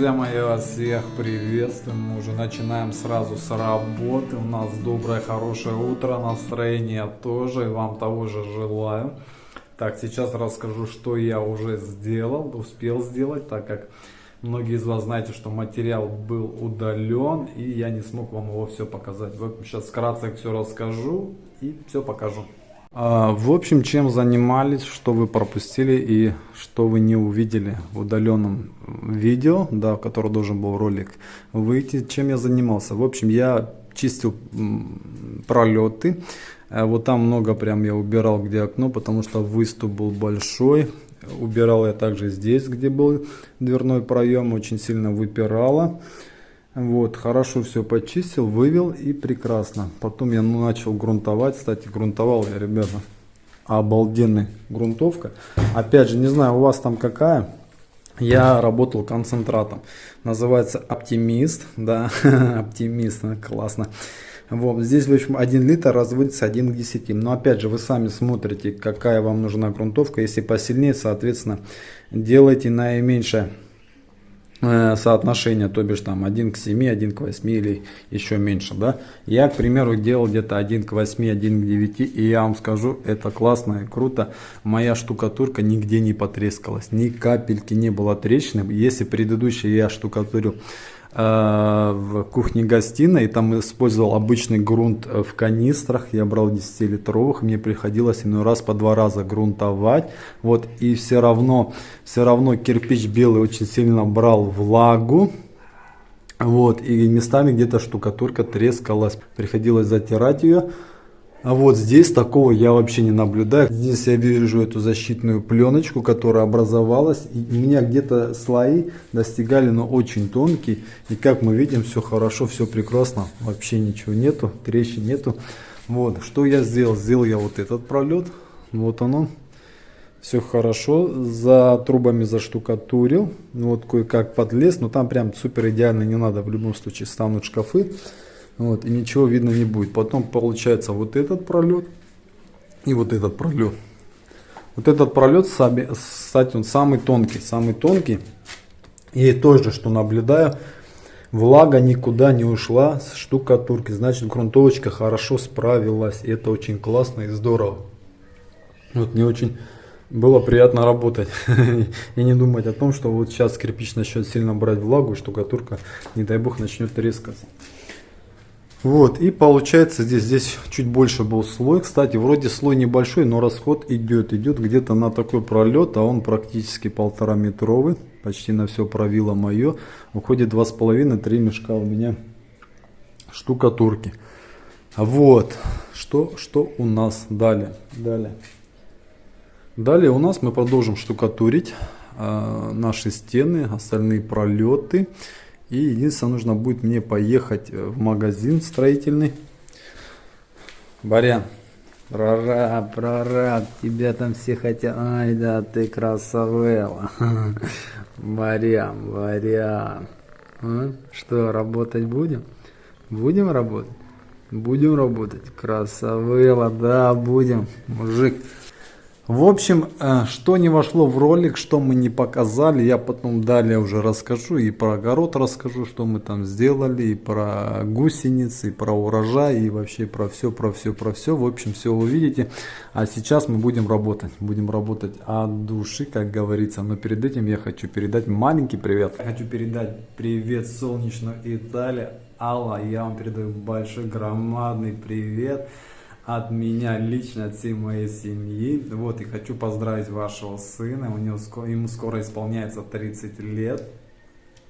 Друзья мои, я вас всех приветствую. Мы уже начинаем сразу с работы. У нас доброе, хорошее утро, настроение тоже. И вам того же желаю. Так, сейчас расскажу, что я уже сделал, успел сделать, так как многие из вас знаете, что материал был удален, и я не смог вам его все показать. Вот сейчас вкратце все расскажу и все покажу. В общем, чем занимались, что вы пропустили и что вы не увидели в удаленном видео, да, в котором должен был ролик выйти, чем я занимался. В общем, я чистил пролеты, вот там много прям я убирал, где окно, потому что выступ был большой. Убирал я также здесь, где был дверной проем, очень сильно выпирало. Вот, хорошо все почистил, вывел и прекрасно. Потом я начал грунтовать. Кстати, грунтовал я, ребята, обалденная грунтовка. Опять же, не знаю, у вас там какая. Я работал концентратом. Называется Оптимист. Да, Оптимист, классно. Вот, здесь, в общем, 1 литр разводится 1 к 10. Но опять же, вы сами смотрите, какая вам нужна грунтовка. Если посильнее, соответственно, делайте наименьшее соотношение, то бишь там 1 к 7, 1 к 8 или еще меньше, да. Я, к примеру, делал где-то 1 к 8, 1 к 9, и я вам скажу, это классно и круто. Моя штукатурка нигде не потрескалась, ни капельки не было трещины. Если предыдущий я штукатурил в кухне-гостиной, и там использовал обычный грунт в канистрах, я брал 10-литровых, мне приходилось иной раз по 2 раза грунтовать, вот, и все равно кирпич белый очень сильно брал влагу, вот, и местами где-то штукатурка трескалась, приходилось затирать ее. А вот здесь такого я вообще не наблюдаю. Здесь я вижу эту защитную пленочку, которая образовалась. И у меня где-то слои достигали, но очень тонкие. И как мы видим, все хорошо, все прекрасно. Вообще ничего нету, трещин нету. Вот, что я сделал? Сделал я вот этот пролет. Вот оно. Все хорошо. За трубами заштукатурил. Вот кое-как подлез. Но там прям супер идеально не надо. В любом случае станут шкафы. Вот, и ничего видно не будет. Потом получается вот этот пролет и вот этот пролет. Вот этот пролет, кстати, он самый тонкий. И тоже, что наблюдаю, влага никуда не ушла с штукатурки. Значит, грунтовочка хорошо справилась. И это очень классно и здорово. Вот мне очень было приятно работать. И не думать о том, что вот сейчас кирпич начнет сильно брать влагу, и штукатурка, не дай бог, начнет трескаться. Вот, и получается здесь чуть больше был слой. Кстати, вроде слой небольшой, но расход идет где-то на такой пролет, а он практически 1,5-метровый. Почти на все правило мое. Уходит 2,5-3 мешка у меня штукатурки. Вот, что у нас далее? Далее у нас мы продолжим штукатурить наши стены, остальные пролеты. И единственное, нужно будет мне поехать в магазин строительный. Барян, прораб, тебя там все хотят. Ай, да ты красавела. Барян. Что, работать будем? Будем работать? Будем работать. Красавела, да, будем, мужик. В общем, что не вошло в ролик, что мы не показали, я потом далее уже расскажу. И про огород расскажу, что мы там сделали, и про гусеницы, и про урожай, и вообще про все. В общем, все увидите. А сейчас мы будем работать. Будем работать от души, как говорится. Но перед этим я хочу передать маленький привет. Хочу передать привет солнечной Италии. Алла, я вам передаю большой, громадный привет. От меня лично, от всей моей семьи. Вот, и хочу поздравить вашего сына. Ему скоро исполняется 30 лет.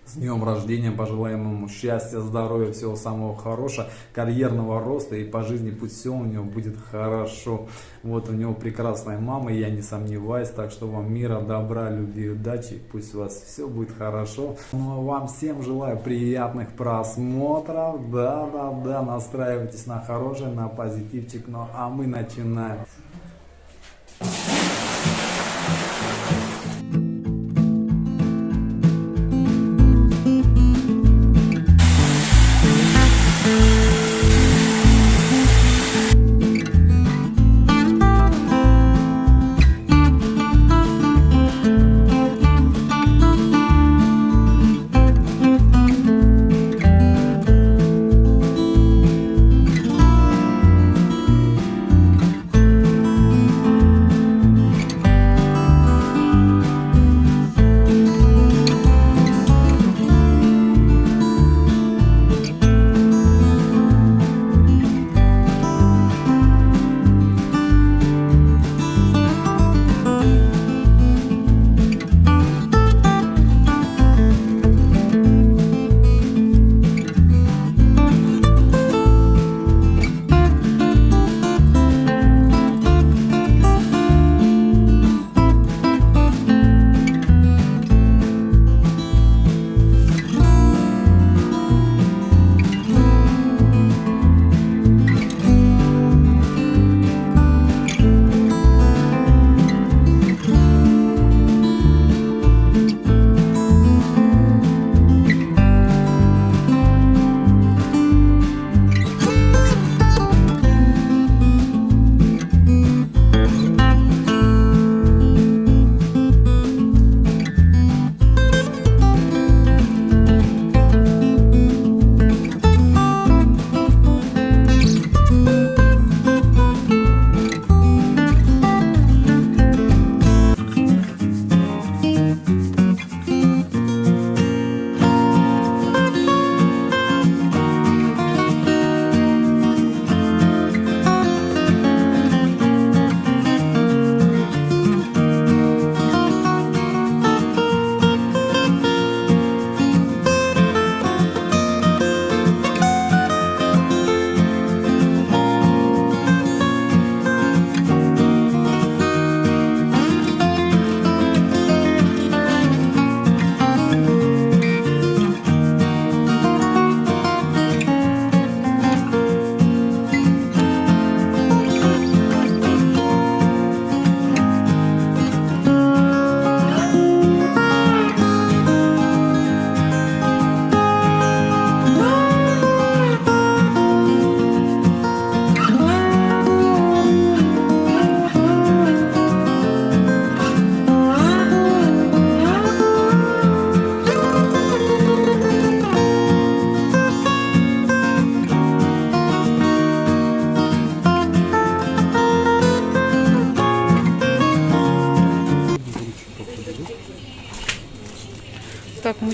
С днем рождения, пожелаем ему счастья, здоровья, всего самого хорошего, карьерного роста, и по жизни пусть все у него будет хорошо. Вот, у него прекрасная мама, я не сомневаюсь, так что вам мира, добра, любви, удачи, пусть у вас все будет хорошо. Ну, а вам всем желаю приятных просмотров, да, настраивайтесь на хорошее, на позитивчик, ну а мы начинаем.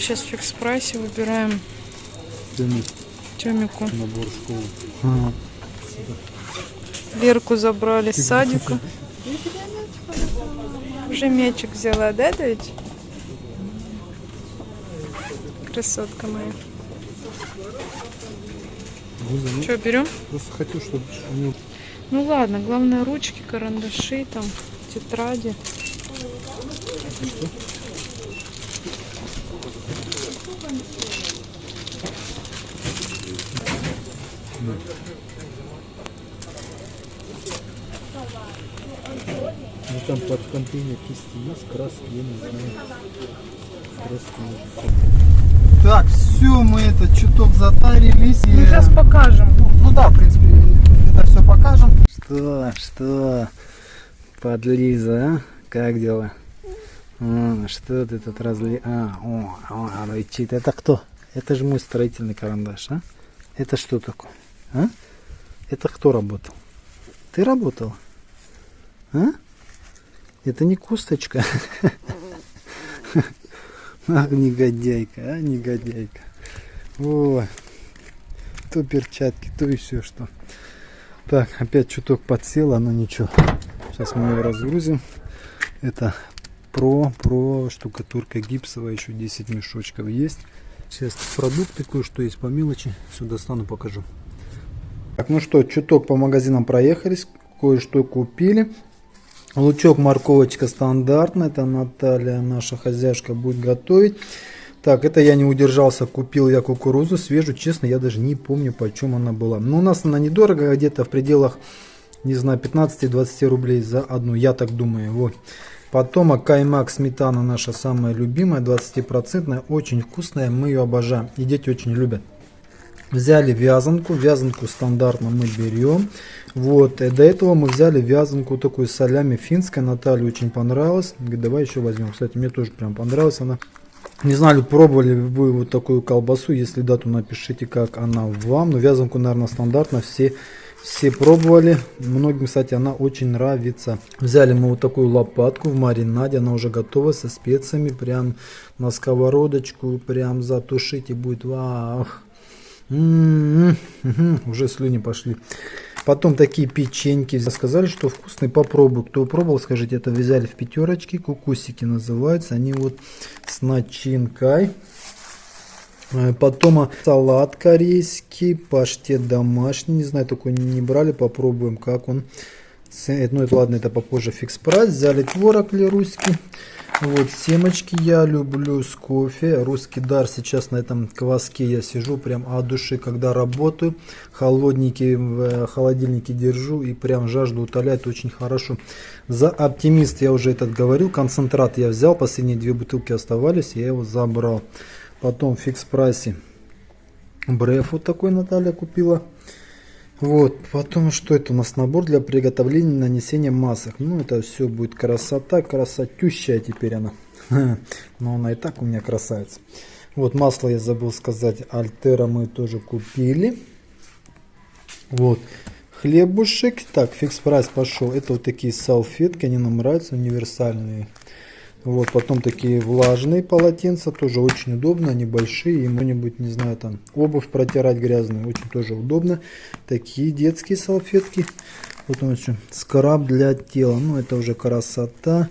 сейчас в фикс прайсе выбираем Тёмику. Набор школы. Лерку забрали с садика. Уже мячик взяла, да, ведь? Красотка моя. Что, берем? Просто хочу, чтобы... Ну ладно, главное ручки, карандаши, там, тетради. Что? Ну там под контейнер кисти есть, краски, я не знаю. Краски. Так, все, мы это чуток затарились. Мы сейчас покажем. Ну да, в принципе, это все покажем. Что? Подлиза, а? Как дела? Что ты тут разли... рычит. Это кто? Это же мой строительный карандаш, а? Это что такое? А? Это кто работал? Ты работал? А? Это не косточка. Ах, негодяйка, а, негодяйка. Ой. То перчатки, то еще что. Так, опять чуток подсела, но ничего. Сейчас мы ее разгрузим. Это про штукатурка гипсовая, еще 10 мешочков есть. Сейчас продукты кое-что есть по мелочи. Сюда достану, покажу. Так, ну что, чуток по магазинам проехались, кое-что купили. Лучок, морковочка стандартная, это Наталья, наша хозяйка, будет готовить. Так, это я не удержался, купил я кукурузу свежую, честно, я даже не помню, почем она была. Но у нас она недорого, где-то в пределах, не знаю, 15-20 рублей за одну, я так думаю. Вот. Потом каймак, сметана наша самая любимая, 20%, очень вкусная, мы ее обожаем, и дети очень любят. Взяли вязанку стандартно мы берем. Вот, и до этого мы взяли вязанку такую солями финская, Наталье очень понравилось. Говорит, давай еще возьмем. Кстати, мне тоже прям понравилась она. Не знаю, пробовали вы вот такую колбасу, если да, то напишите, как она вам. Но вязанку, наверное, стандартно все пробовали. Многим, кстати, она очень нравится. Взяли мы вот такую лопатку в маринаде, она уже готова со специями. Прям на сковородочку, прям затушить и будет вау. Уже слюни пошли. Потом такие печеньки. Сказали, что вкусные, попробуй. Кто пробовал, скажите, это взяли в пятерочке. Кукусики называются. Они вот с начинкой. Потом салат корейский, паштет домашний. Не знаю, такой не брали. Попробуем, как он. Ну, это ладно, это попозже фикс прайс. Взяли творог лерусский. Вот, семечки я люблю с кофе. Русский дар сейчас на этом кваске я сижу прям от души, когда работаю. Холодненький в холодильнике держу и прям жажду утоляет очень хорошо. За оптимист я уже этот говорил. Концентрат я взял, последние 2 бутылки оставались, я его забрал. Потом в фикс прайсе бреф вот такой Наталья купила. Вот, потом что это у нас? Набор для приготовления нанесения масок. Ну, это все будет красота, красотющая теперь она. Но она и так у меня красавица. Вот, масло я забыл сказать, Альтера мы тоже купили. Вот, хлебушек. Так, фикс прайс пошел. Это вот такие салфетки, они нам нравятся, универсальные. Вот, потом такие влажные полотенца, тоже очень удобно, они большие, ему-нибудь, не знаю, там, обувь протирать грязную, очень тоже удобно. Такие детские салфетки. Потом еще скраб для тела, ну, это уже красота.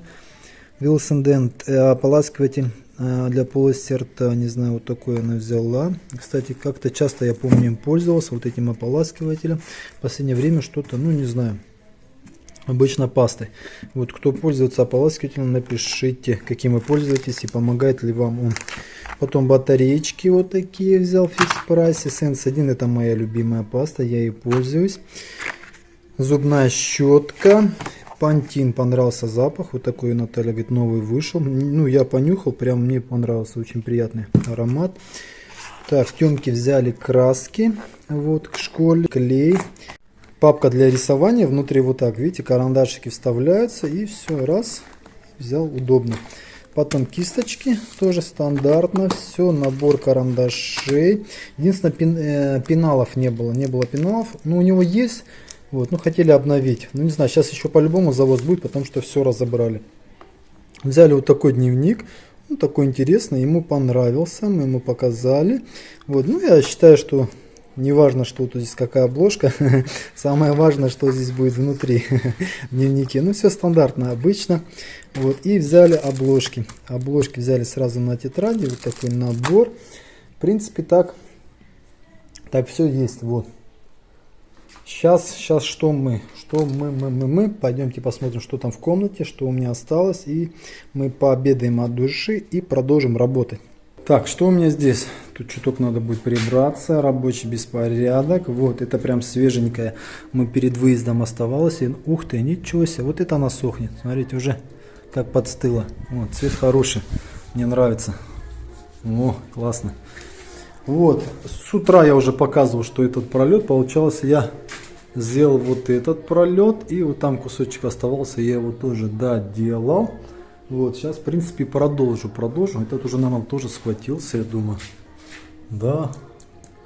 Вилсендент, ополаскиватель для полости рта, не знаю, вот такой она взяла. Кстати, как-то часто, я помню, им пользовался, вот этим ополаскивателем. В последнее время что-то, ну, не знаю. Обычно пастой. Вот кто пользуется ополаскивателем, напишите, каким вы пользуетесь и помогает ли вам он. Потом батареечки вот такие взял в фикс прайсе. Sense 1 это моя любимая паста, я ей пользуюсь. Зубная щетка. Пантин, понравился запах. Вот такой, Наталья говорит, новый вышел. Ну, я понюхал, прям мне понравился, очень приятный аромат. Так, Тёмки взяли краски. Вот к школе, клей. Папка для рисования, внутри вот так, видите, карандашики вставляются и все, раз, взял, удобно. Потом кисточки, тоже стандартно, все, набор карандашей. Единственное, пеналов не было пеналов, но у него есть, вот, ну хотели обновить. Ну не знаю, сейчас еще по-любому завоз будет, потому что все разобрали. Взяли вот такой дневник, Ну, такой интересный, ему понравился, мы ему показали. Вот, ну, я считаю, что не важно, что тут здесь какая обложка, самое важное, что здесь будет внутри в дневнике. Ну, все стандартно, обычно. Вот, и взяли обложки. Обложки взяли сразу на тетради, вот такой набор. В принципе, так все есть, вот. Сейчас что мы пойдемте посмотрим, что там в комнате, что у меня осталось, и мы пообедаем от души и продолжим работать. Так, что у меня здесь? Тут чуток надо будет прибраться, рабочий беспорядок. Вот, это прям свеженькое. Мы перед выездом оставалось. И, ух ты, ничего себе, вот это она сохнет. Смотрите, уже как подстыло. Вот, цвет хороший, мне нравится. О, классно. Вот, с утра я уже показывал, что этот пролет. Получалось, я сделал вот этот пролет. И вот там кусочек оставался, я его тоже доделал. Вот, сейчас, в принципе, продолжу. Этот уже, наверное, тоже схватился, я думаю. Да,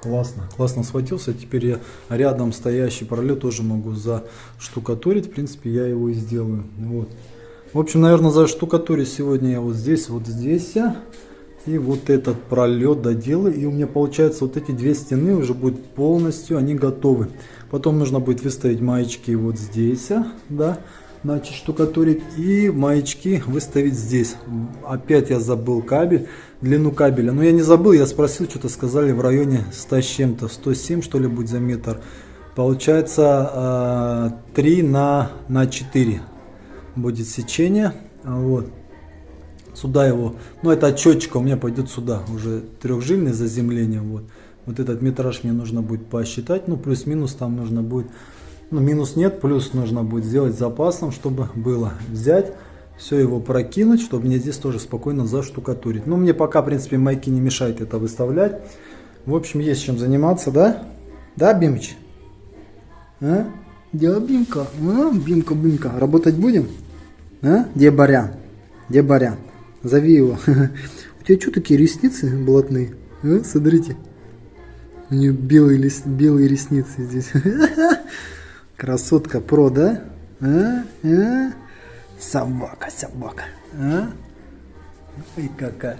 классно схватился. Теперь я рядом стоящий пролет тоже могу заштукатурить. В принципе, я его и сделаю. Вот. В общем, наверное, заштукатурить сегодня я вот здесь. И вот этот пролет доделаю. И у меня получается вот эти две стены уже будут полностью, они готовы. Потом нужно будет выставить маячки вот здесь, да. Значит, штукатурить и маячки выставить здесь. Опять я забыл кабель, длину кабеля. Но я не забыл, я спросил, что-то сказали в районе 100 с чем-то, 107 что ли будет за метр. Получается 3 на 4 будет сечение. Вот. Сюда его, ну это от счетчика у меня пойдет сюда, уже трехжильное заземление. Вот этот метраж мне нужно будет посчитать, ну плюс-минус там нужно будет. Ну, минус нет, плюс нужно будет сделать запасом, чтобы было взять, все его прокинуть, чтобы мне здесь тоже спокойно заштукатурить. Но мне пока, в принципе, майки не мешает это выставлять. В общем, есть чем заниматься, да? Да, Бимыч? А? Да, Бимка? А, Бимка. Работать будем? А? Где Барян? Зови его. У тебя что такие ресницы блатные? А? Смотрите. У нее белые ресницы здесь. Красотка про, да? Собака. Ой, какая.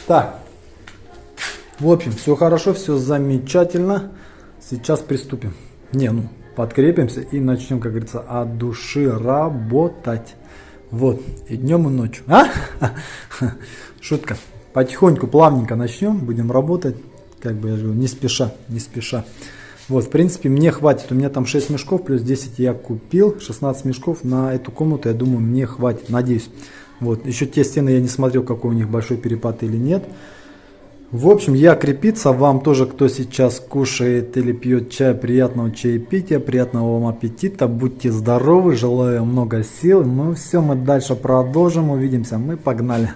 Так. В общем, все хорошо, все замечательно. Сейчас приступим. Подкрепимся и начнем, как говорится, от души работать. Вот. И днем, и ночью. Шутка. Потихоньку, плавненько начнем. Будем работать. Как бы я говорю, не спеша. Вот, в принципе, мне хватит. У меня там 6 мешков, плюс 10 я купил. 16 мешков на эту комнату, я думаю, мне хватит. Надеюсь. Вот, еще те стены я не смотрел, какой у них большой перепад или нет. В общем, я крепиться. Вам тоже, кто сейчас кушает или пьет чай, приятного чаепития, приятного вам аппетита. Будьте здоровы, желаю много сил. Ну все, мы дальше продолжим. Увидимся. Мы погнали.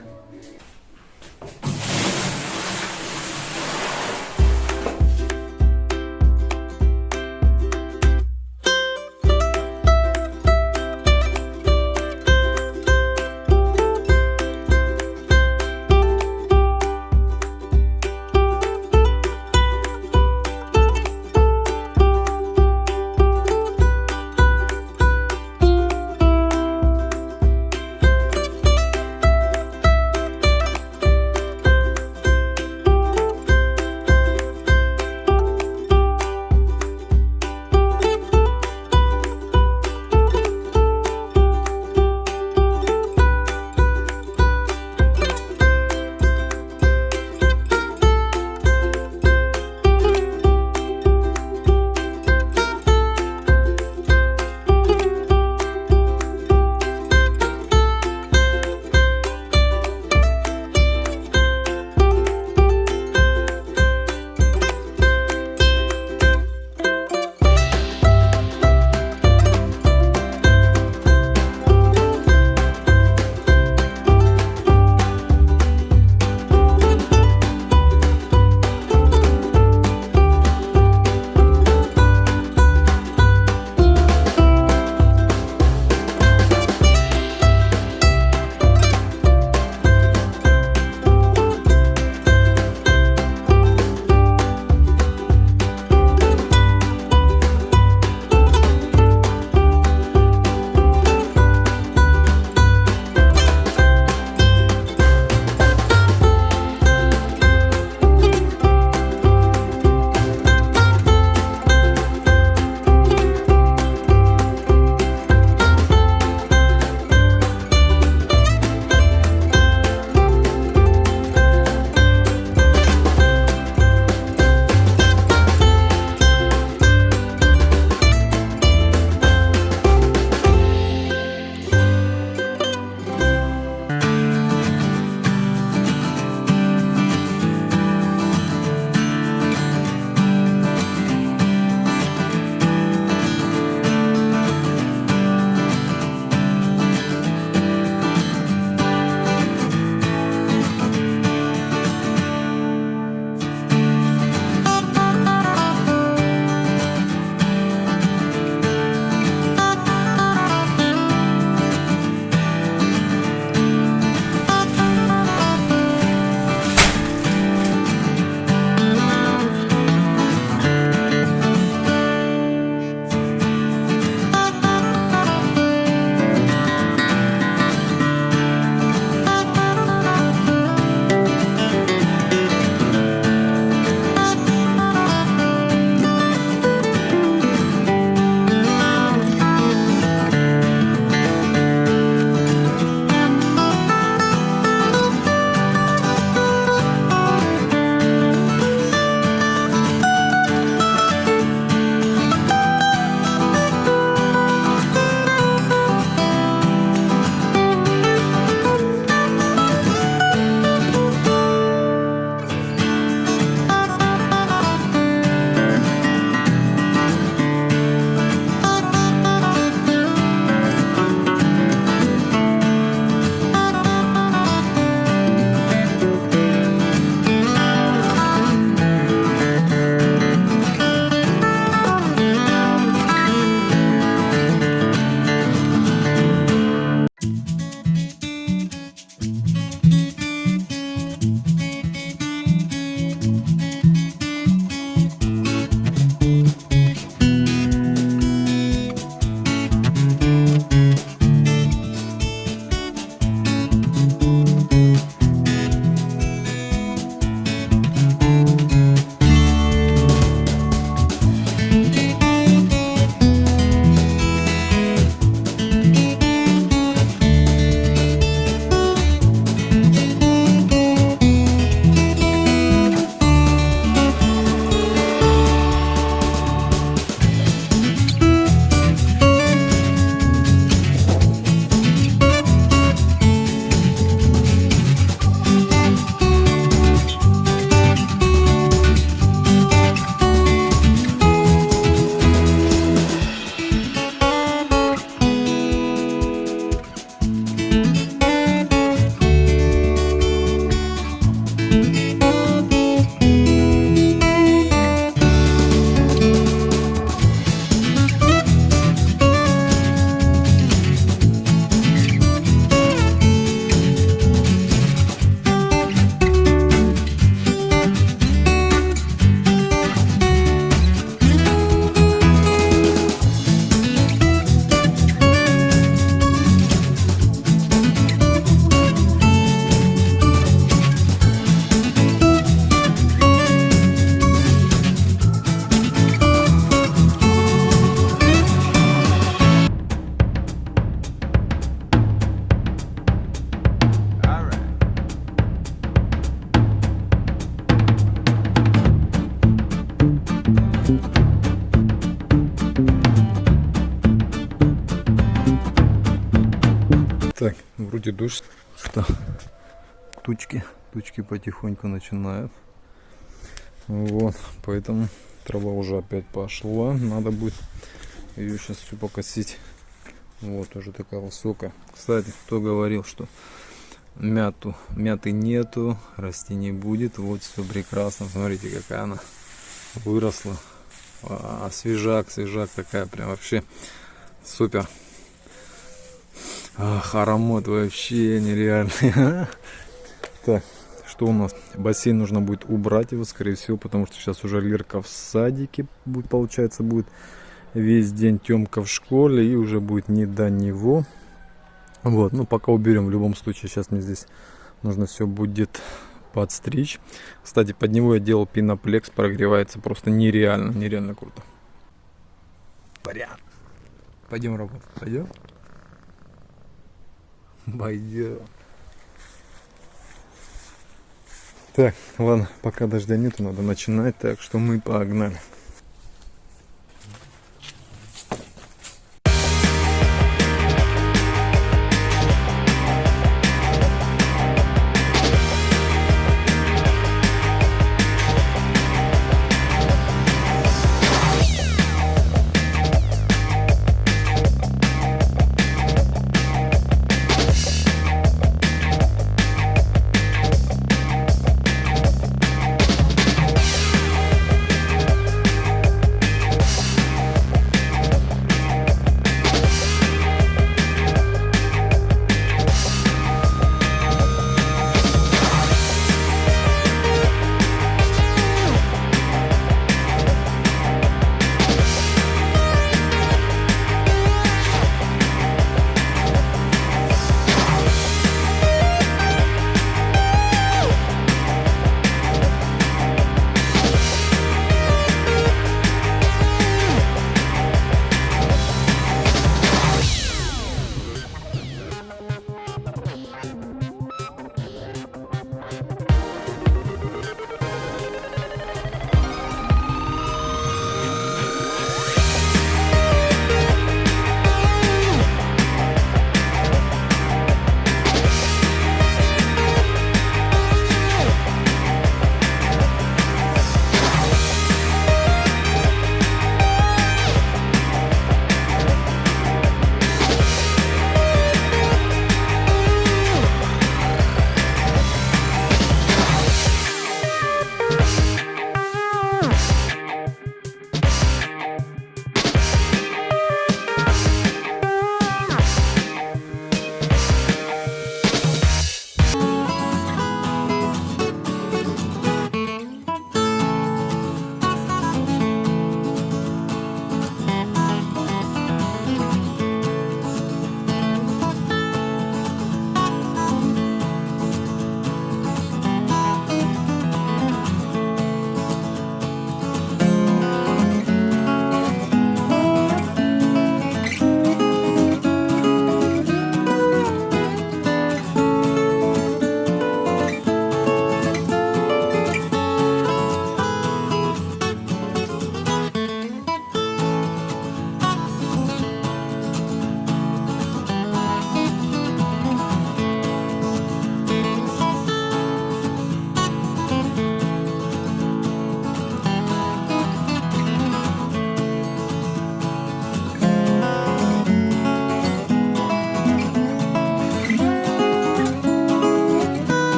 Так, вроде дождь, что тучки потихоньку начинают. Вот, поэтому трава уже опять пошла. Надо будет ее сейчас всю покосить. Вот, уже такая высокая. Кстати, кто говорил, что мяты нету, расти не будет. Вот все прекрасно. Смотрите, какая она выросла. Свежак такая, прям вообще супер. Ах, аромат вообще нереальный. Так, что у нас? Бассейн нужно будет убрать его, скорее всего, потому что сейчас уже Лерка в садике будет, получается, будет весь день, Тёмка в школе, и уже будет не до него. Вот, ну пока уберем, в любом случае, сейчас мне здесь нужно все будет подстричь. Кстати, под него я делал пеноплекс, прогревается просто нереально круто. Пойдем работать, пойдем? Пойдем. Так, ладно, пока дождя нету, надо начинать, так что мы погнали.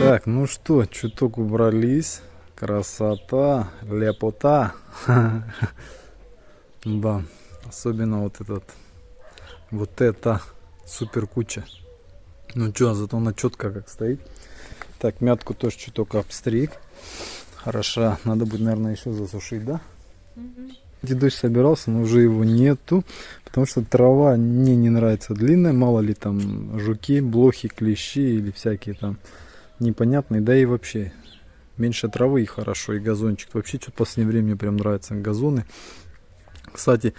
Так, ну что, чуток убрались. Красота, лепота. Да, особенно вот это супер куча. Ну что, зато она четко как стоит. Так, мятку тоже чуток обстриг. Хорошо, надо будет, наверное, еще засушить, да? Дедусь собирался, но уже его нету, потому что трава мне не нравится длинная, мало ли там жуки, блохи, клещи или всякие там непонятные, да и вообще меньше травы и хорошо, и газончик. Вообще, что-то в последнее время мне прям нравятся газоны. Кстати,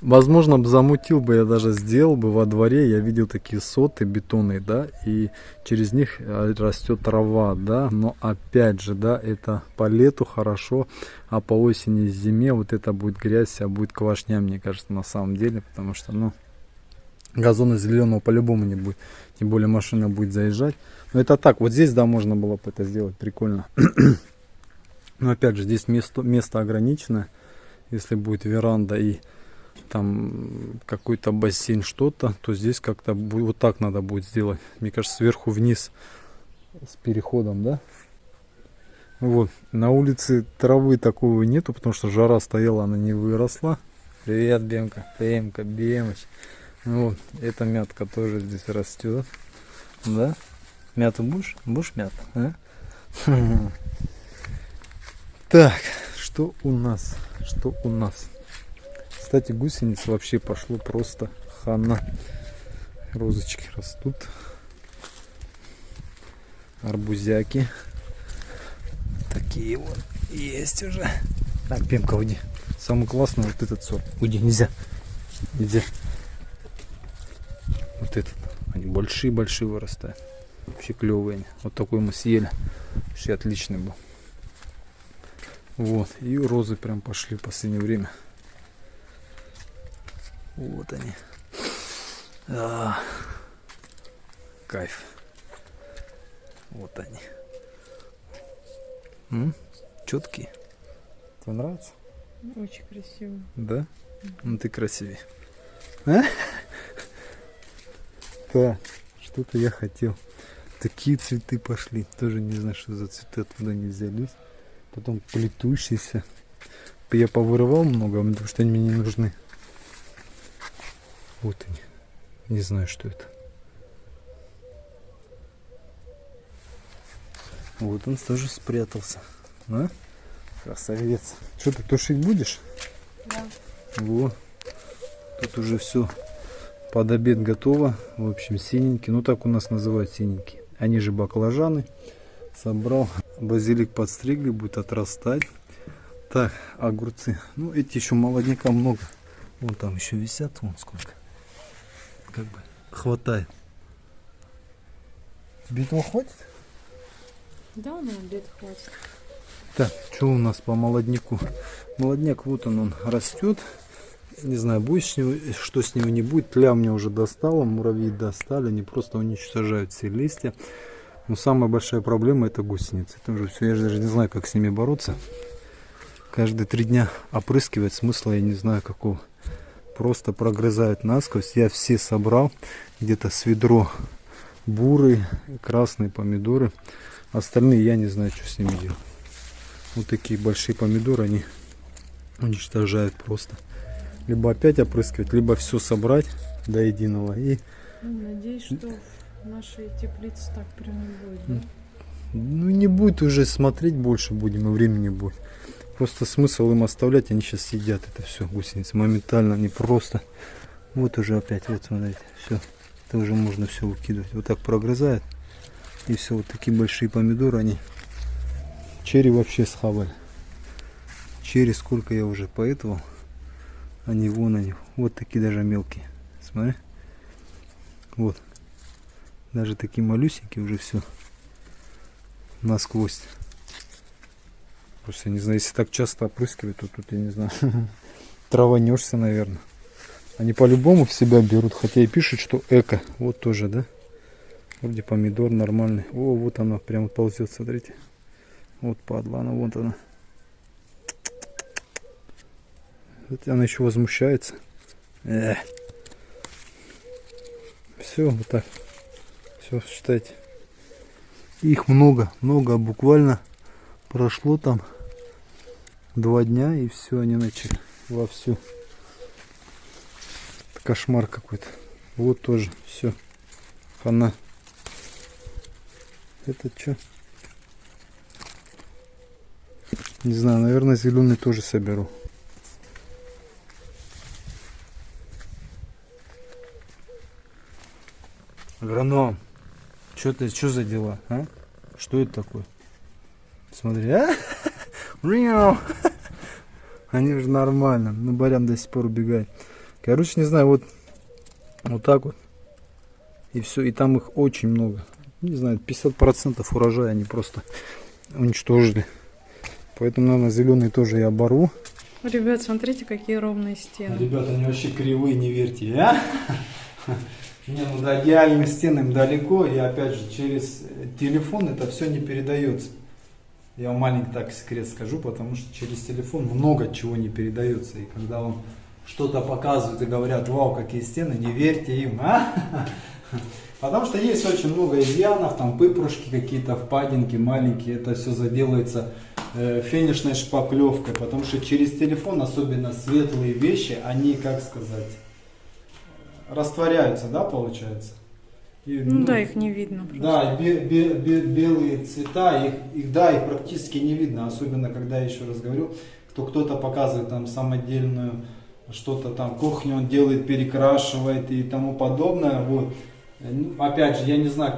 возможно, замутил бы, я даже сделал бы во дворе, я видел такие соты бетонные, да, и через них растет трава, да, но опять же, да, это по лету хорошо, а по осени и зиме вот это будет грязь, а будет квашня, мне кажется, на самом деле, потому что, ну, газона зеленого по-любому не будет, тем более машина будет заезжать. Но это так, вот здесь, да, можно было бы это сделать, прикольно. Но опять же, здесь место ограничено, если будет веранда и там какой-то бассейн, что-то, то здесь как-то вот так надо будет сделать. Мне кажется, сверху вниз с переходом, да? Вот. На улице травы такого нету, потому что жара стояла, она не выросла. Привет, Бемка. Бемыч. Вот. Эта мятка тоже здесь растет. Да? Мяту будешь? Будешь мяту? А? Так, что у нас? Что у нас? Кстати, гусениц вообще пошло просто хана. Розочки растут. Арбузяки. Такие вот есть уже. Так, Пемка, уйди. Самый классный вот этот сорт. Уйди, нельзя. Нельзя. Вот этот. Они большие-большие вырастают. Вообще клевые. Вот такой мы съели. Вообще отличный был. Вот. И розы прям пошли в последнее время. Вот они. Кайф. Вот они. Четкие. Тебе нравится? Очень красиво. Да? Ну ты красивее. А? Так, что-то я хотел. Такие цветы пошли. Тоже не знаю, что за цветы, откуда они взялись. Потом плетущиеся. Я повырывал много, потому что они мне не нужны. Вот они. Не знаю, что это. Вот он тоже спрятался. А? Красавец. Что ты тушить будешь? Да. Вот. Тут уже все под обед готово. В общем, синенький. Ну так у нас называют синенький. Они же баклажаны. Собрал. Базилик подстригли, будет отрастать. Так, огурцы. Ну эти еще молодняка много. Вон там еще висят. Вон сколько. Как бы хватает. Тебе этого хватит? Да, на обед хватит. Так, что у нас по молодняку? Молодняк, вот он растет. Не знаю, будет с него, что с него не будет. Тля мне уже достала, муравьи достали. Они просто уничтожают все листья. Но самая большая проблема — это гусеницы. Это уже все, я же даже не знаю, как с ними бороться. Каждые 3 дня опрыскивать смысла я не знаю какого. Просто прогрызают насквозь. Я все собрал. Где-то с ведро бурые, красные помидоры. Остальные я не знаю, что с ними делать. Вот такие большие помидоры, они уничтожают просто. Либо опять опрыскивать, либо все собрать до единого. И Надеюсь, что в нашей теплице так прям не будет, да? ну не будет уже смотреть больше будем, и времени будет. Просто смысл им оставлять, они сейчас съедят это все, гусеницы. Моментально, они просто. Вот уже опять, вот смотрите, все. Это уже можно все выкидывать. Вот так прогрызают. И все, вот такие большие помидоры, они. Черри вообще схавали. Черри сколько я уже поэтому. Они вон они. Вот такие даже мелкие. Смотри. Вот. Даже такие малюсенькие уже все. Насквозь. Просто я не знаю, если так часто опрыскивать, то тут я не знаю. Траванешься, наверное. Они по-любому в себя берут, хотя и пишут, что эко. Вот тоже, да? Вроде помидор нормальный. О, вот она прямо ползет, смотрите. Вот падла, она, вот она. Вот она еще возмущается. Все, вот так. Все, считайте. Их много, много, буквально прошло там 2 дня, и все, они начали вовсю. Это кошмар какой-то. Вот тоже, все. Хана. Это что? Не знаю, наверное, зеленый тоже соберу. Агроном, что за дела, а? Что это такое? Смотри, а? Мяу. Они уже нормально. Ну, Барян до сих пор убегает. Короче, не знаю, вот так вот. И все, и там их очень много. Не знаю, 50% урожая они просто уничтожили. Поэтому, наверное, зеленые тоже я оборву. Ребят, смотрите, какие ровные стены. Ребята, они вообще кривые, не верьте, а? Не, ну до идеальной стены им далеко, и опять же, через телефон это все не передается. Я вам маленький так секрет скажу, потому что через телефон много чего не передается. И когда вам что-то показывают и говорят, вау, какие стены, не верьте им, а? Потому что есть очень много изъянов, там пыпрушки какие-то, впадинки маленькие, это все заделается финишной шпаклевкой, потому что через телефон, особенно светлые вещи, они, как сказать, растворяются, да, получается? И, Ну да, их не видно. Просто. Да, белые цвета, их практически не видно, особенно когда, я еще раз говорю, кто-то показывает там самодельную, что-то там, кухню он делает, перекрашивает и тому подобное, вот. Опять же, я не знаю,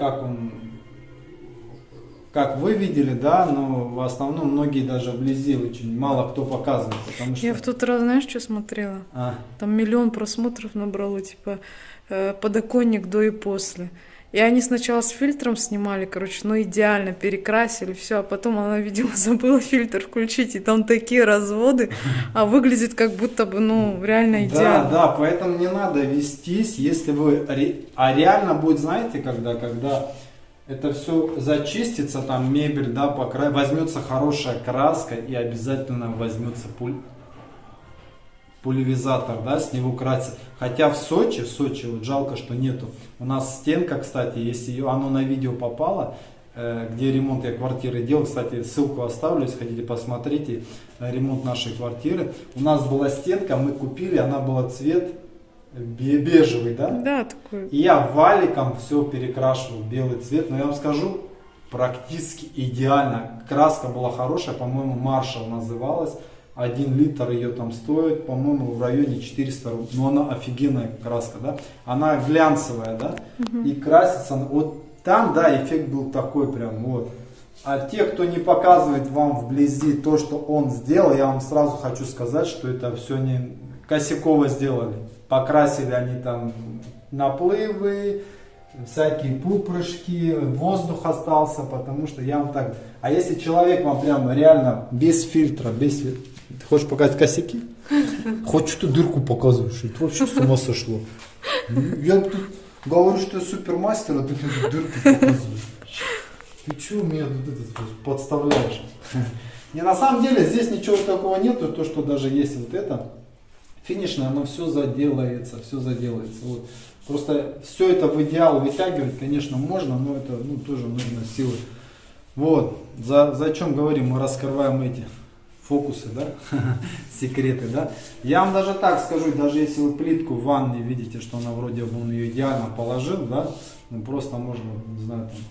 как вы видели, да, но в основном многие даже вблизи очень мало кто показывает, потому что... Я в тот раз, знаешь, что смотрела? Там 1 000 000 просмотров набрало, типа, подоконник до и после. И они сначала с фильтром снимали, короче, ну идеально, перекрасили, все, а потом она, видимо, забыла фильтр включить, и там такие разводы, а выглядит как будто бы, ну, реально идеально. Да, поэтому не надо вестись, если вы... А реально будет, знаете, когда это все зачистится, там мебель, да, возьмется хорошая краска и обязательно возьмется пульверизатор, да, с него красить. Хотя в Сочи, вот жалко, что нету. У нас стенка, кстати, если оно на видео попало, где ремонт я квартиры делал, кстати, ссылку оставлю, если хотите, посмотрите ремонт нашей квартиры. У нас была стенка, мы купили, она была цвет бежевый, да? Да, такой. И я валиком все перекрашивал в белый цвет, но я вам скажу, практически идеально. Краска была хорошая, по-моему, Маршал называлась. 1 литр ее там стоит, по-моему, в районе 400 рублей. Но она офигенная краска, да? Она глянцевая, да? И красится, вот там, да, эффект был такой прям, вот. А те, кто не показывает вам вблизи то, что он сделал, я вам сразу хочу сказать, что это все не косяково сделали. Покрасили они там наплывы, всякие пупрышки, воздух остался, потому что я вам так... А если человек вам прям реально без фильтра, Ты хочешь показать косяки? Хоть что дырку показываешь, это вообще с ума сошло. Я тут говорю, что я супермастер, а ты тут дырку показываешь. Ты что меня тут подставляешь? Не, на самом деле здесь ничего такого нету, то что даже есть вот это финишное, оно все заделается. Вот. Просто все это в идеал вытягивать, конечно, можно, но это тоже нужно силы. Вот, за чем говорим, мы раскрываем эти фокусы, да, секреты, да. Я вам даже так скажу, даже если вы плитку в ванной видите, что она вроде бы он ее идеально положил, да, просто можно, не знаю, там,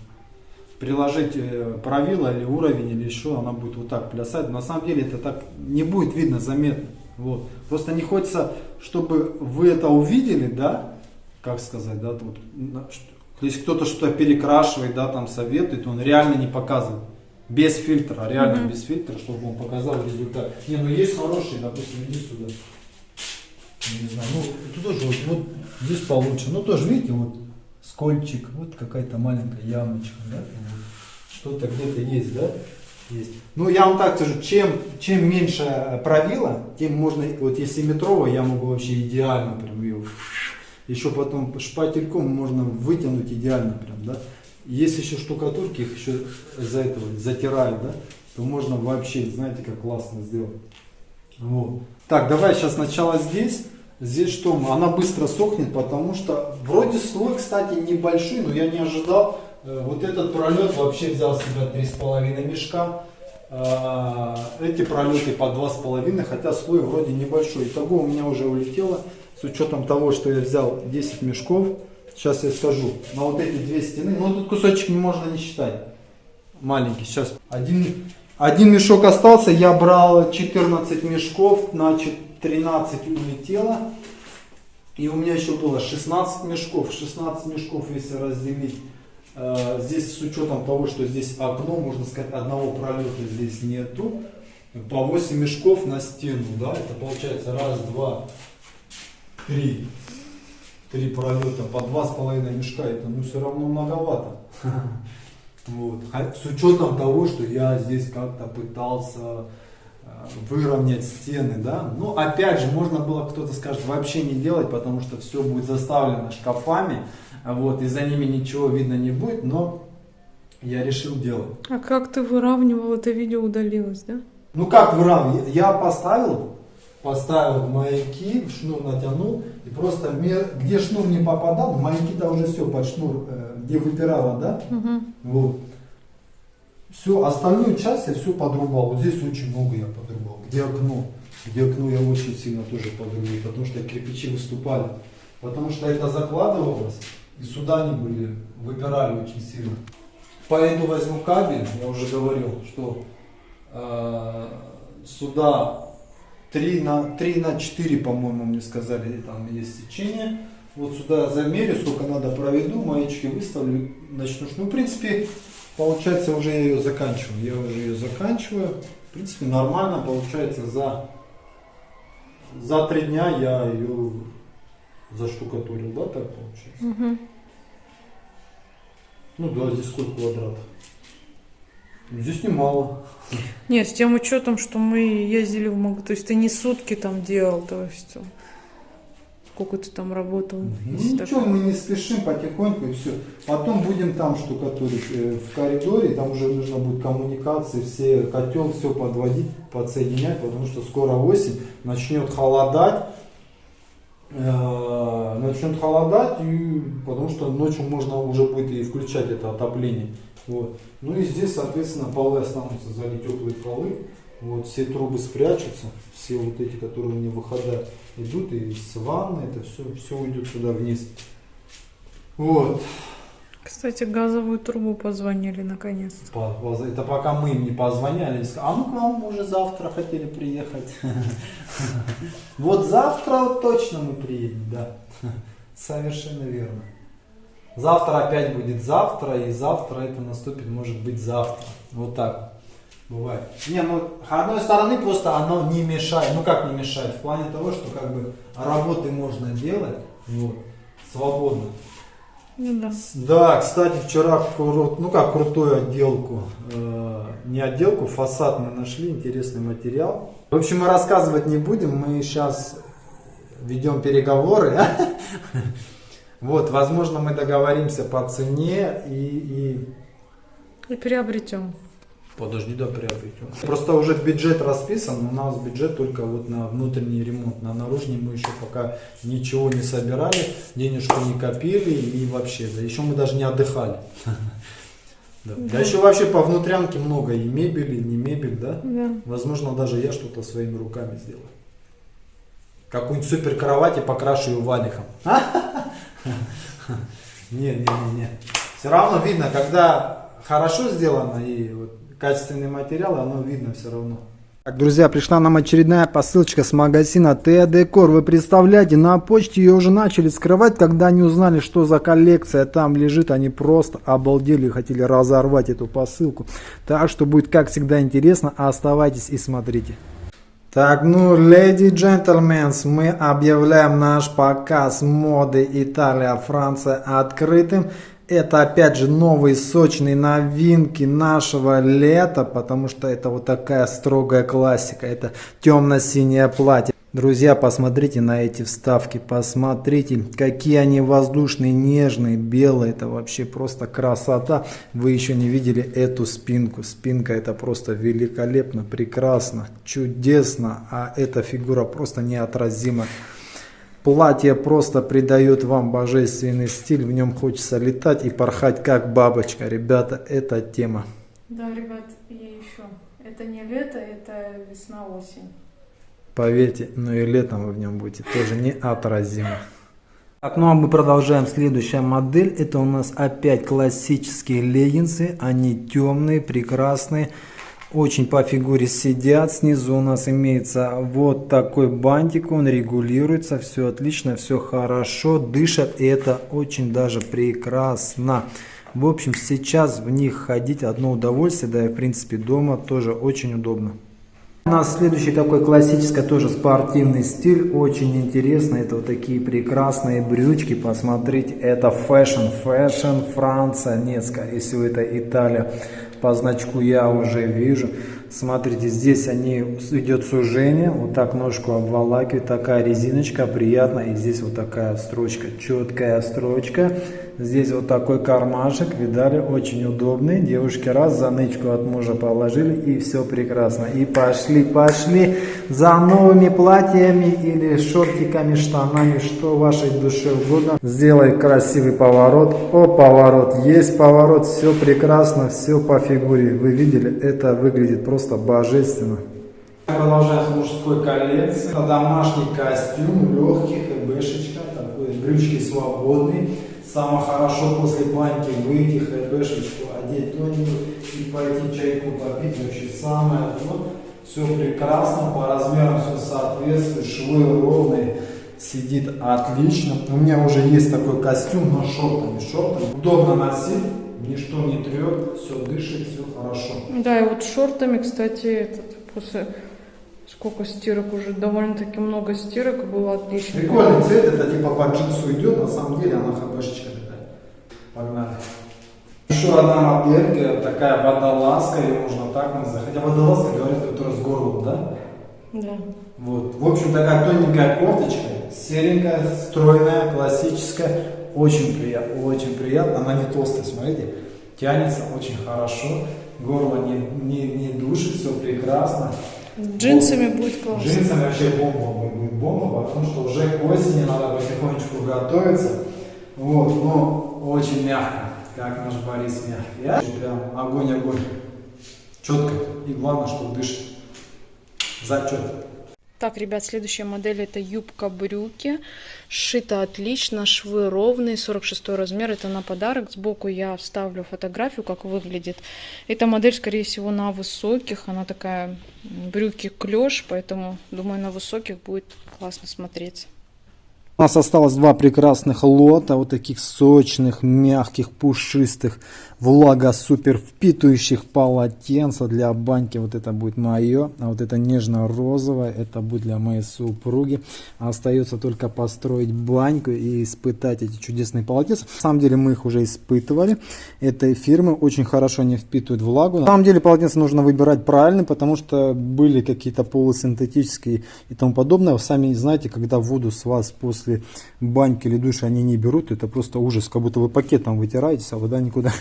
приложить правило или уровень или еще, она будет вот так плясать. На самом деле это так не будет видно заметно. Вот. Просто не хочется, чтобы вы это увидели, да, как сказать, да, вот, если кто-то что-то перекрашивает, да, там советует, он реально не показывает. Без фильтра, реально без фильтра, чтобы он показал результат. Не, ну есть хорошие, допустим, иди сюда. Не знаю, тут тоже вот здесь получше. Ну тоже, видите, вот скольчик, вот какая-то маленькая ямочка, да, вот, что-то где-то есть, да, есть. Ну я вам так скажу, чем меньше правила, тем можно, вот если метровая, я могу вообще идеально прям ее, еще потом шпательком можно вытянуть идеально прям, да. Если еще штукатурки, их еще из-за этого затирают, да, то можно вообще, знаете, как классно сделать. Вот. Так, давай сейчас сначала здесь. Здесь что? Она быстро сохнет, потому что вроде слой, кстати, небольшой, но я не ожидал. Вот этот пролет вообще взял себя 3,5 мешка. Эти пролеты по 2,5, хотя слой вроде небольшой. Итого у меня уже улетело, с учетом того, что я взял 10 мешков. Сейчас я скажу, на вот эти две стены, ну тут кусочек можно не считать, маленький, сейчас один мешок остался, я брал 14 мешков, значит 13 улетело, и у меня еще было 16 мешков, если разделить здесь с учетом того, что здесь окно, можно сказать, одного пролета здесь нету. По 8 мешков на стену, да, это получается раз, два, три. 3 пролета по 2,5 мешка, это ну все равно многовато. Вот. С учетом того, что я здесь как-то пытался выровнять стены, да. Ну, опять же, можно было, кто-то скажет, вообще не делать, потому что все будет заставлено шкафами, вот, и за ними ничего видно не будет, но я решил делать. А как ты выравнивал, это видео удалилось, да? Ну, как выравнивал? Я поставил маяки, шнур натянул, и просто где шнур не попадал, маяки-то уже все под шнур, где выпирало, да, вот. Все, остальную часть я все подрубал. Вот здесь очень много я подрубал. Где окно я очень сильно тоже подрубил, потому что кирпичи выступали. Потому что это закладывалось, и сюда они выпирали очень сильно. Пойду возьму кабель, я уже говорил, что сюда 3 на 4, по-моему, мне сказали, там есть сечение. Вот сюда замерю, сколько надо проведу, маячки выставлю, начну. Ну, в принципе, получается, уже я ее заканчиваю. В принципе, нормально получается. За 3 дня я ее заштукатурил, да, так получается? Ну да, здесь сколько квадратов? Здесь немало. Нет, с тем учетом, что мы ездили в магазин, то есть ты не сутки там делал, то есть сколько ты там работал? Ничего, мы не спешим, потихоньку и все. Потом будем там штукатурить в коридоре, там уже нужно будет коммуникации, все, котел, все подводить, подсоединять, потому что скоро осень, начнет холодать, и, потому что ночью можно уже будет и включать это отопление. Вот. Ну и здесь, соответственно, полы останутся, залить теплые полы. Вот, все трубы спрячутся, все вот эти, которые не выхода идут, и с ванны, это все уйдет сюда вниз. Вот. Кстати, газовую трубу позвонили наконец-то. Это пока мы им не позвоняли, они сказали, а ну к нам уже завтра хотели приехать. Вот завтра точно мы приедем, да. Совершенно верно. Завтра опять будет завтра, и завтра это наступит, может быть, завтра. Вот так бывает. Не, ну, с одной стороны, просто оно не мешает. Ну, как не мешает? В плане того, что как бы работы можно делать, вот, свободно. Ну, да. Да, кстати, вчера, крутую отделку, не отделку, фасад мы нашли, интересный материал. В общем, мы рассказывать не будем, мы сейчас ведем переговоры. Вот, возможно, мы договоримся по цене и приобретем. Подожди, да, приобретем. Просто уже бюджет расписан, у нас бюджет только вот на внутренний ремонт, на наружный мы еще пока ничего не собирали, денежку не копили и вообще, да, еще мы даже не отдыхали. Да еще вообще по внутрянке много и мебели, не мебель, да? Возможно, даже я что-то своими руками сделаю. Какую-нибудь супер кровать и покрашу ее валиком. Не. Все равно видно, когда хорошо сделано и вот качественный материал, оно видно все равно. Так, друзья, пришла нам очередная посылочка с магазина Теа Декор. Вы представляете, на почте ее уже начали скрывать, когда они узнали, что за коллекция там лежит. Они просто обалдели и хотели разорвать эту посылку. Так что будет, как всегда, интересно. Оставайтесь и смотрите. Так, ну, леди и джентльмены, мы объявляем наш показ моды Италия-Франция открытым. Это опять же новые сочные новинки нашего лета, потому что это вот такая строгая классика, это темно-синее платье. Друзья, посмотрите на эти вставки, посмотрите, какие они воздушные, нежные, белые, это вообще просто красота. Вы еще не видели эту спинку, спинка это просто великолепно, прекрасно, чудесно, а эта фигура просто неотразима. Платье просто придает вам божественный стиль, в нем хочется летать и порхать как бабочка. Ребята, это тема. Да, ребят, и еще, это не лето, это весна-осень. Поверьте, но и летом вы в нем будете тоже неотразимы. Так, ну а мы продолжаем. Следующая модель. Это у нас опять классические леггинсы. Они темные, прекрасные. Очень по фигуре сидят. Снизу у нас имеется вот такой бантик. Он регулируется. Все отлично, все хорошо. Дышат. И это очень даже прекрасно. В общем, сейчас в них ходить одно удовольствие, да и в принципе дома тоже очень удобно. У нас следующий такой классический, тоже спортивный стиль, очень интересно, это вот такие прекрасные брючки, посмотрите, это фэшн, Франция, нет, скорее всего это Италия, по значку я уже вижу. Смотрите, здесь идет сужение, вот так ножку обволакивает, такая резиночка, приятная, и здесь вот такая строчка, четкая строчка. Здесь вот такой кармашек, видали, очень удобный. Девушки раз за нычку от мужа положили, и все прекрасно. И пошли за новыми платьями или шортиками, штанами, что вашей душе угодно. Сделай красивый поворот. О, поворот, есть поворот, все прекрасно, все по фигуре. Вы видели, это выглядит просто божественно. Продолжаем с мужской коллекции. Это домашний костюм, легкий, хэбэшечка, такой, брючки свободные. Самое хорошо после баньки выйти, хэбэшечку, одеть тоненькую и пойти чайку попить. Вообще самое то. Все прекрасно, по размерам все соответствует, швы ровные, сидит отлично. У меня уже есть такой костюм, но шортами. Удобно носить, ничто не трет, все дышит, все хорошо. Да, и вот шортами, кстати, после сколько стирок уже, довольно-таки много стирок, было отлично. Прикольный цвет, это типа по джинсу идет, на самом деле она хэбэшечка такая. Погнали. Еще одна моделька, такая водолазка, ее можно так назвать. Хотя водолазка говорит, которая с горлом, да? Да. Вот. В общем, такая тоненькая кофточка, серенькая, стройная, классическая. Очень приятно. Она не толстая, смотрите. Тянется очень хорошо. Горло не душит, все прекрасно. С джинсами будет классно. С джинсами вообще будет бомба, потому что уже к осени надо потихонечку готовиться. Вот, но очень мягко, как наш Борис мягкий. Прям огонь. Четко. И главное, что дышит. Зачет. Так, ребят, следующая модель это юбка-брюки. Сшита отлично, швы ровные, 46 размер. Это на подарок. Сбоку я вставлю фотографию, как выглядит. Эта модель, скорее всего, на высоких. Она такая брюки клеш, поэтому, думаю, на высоких будет классно смотреться. У нас осталось два прекрасных лота, вот таких сочных, мягких, пушистых, супер впитывающих полотенца для баньки. Вот это будет мое, а вот это нежно-розовое, это будет для моей супруги. Остается только построить баньку и испытать эти чудесные полотенца. На самом деле мы их уже испытывали. Этой фирмы очень хорошо не впитывают влагу. На самом деле полотенца нужно выбирать правильно, потому что были какие-то полусинтетические и тому подобное. Вы сами знаете, когда воду с вас после баньки или душа они не берут, это просто ужас, как будто вы пакетом вытираетесь, а вода никуда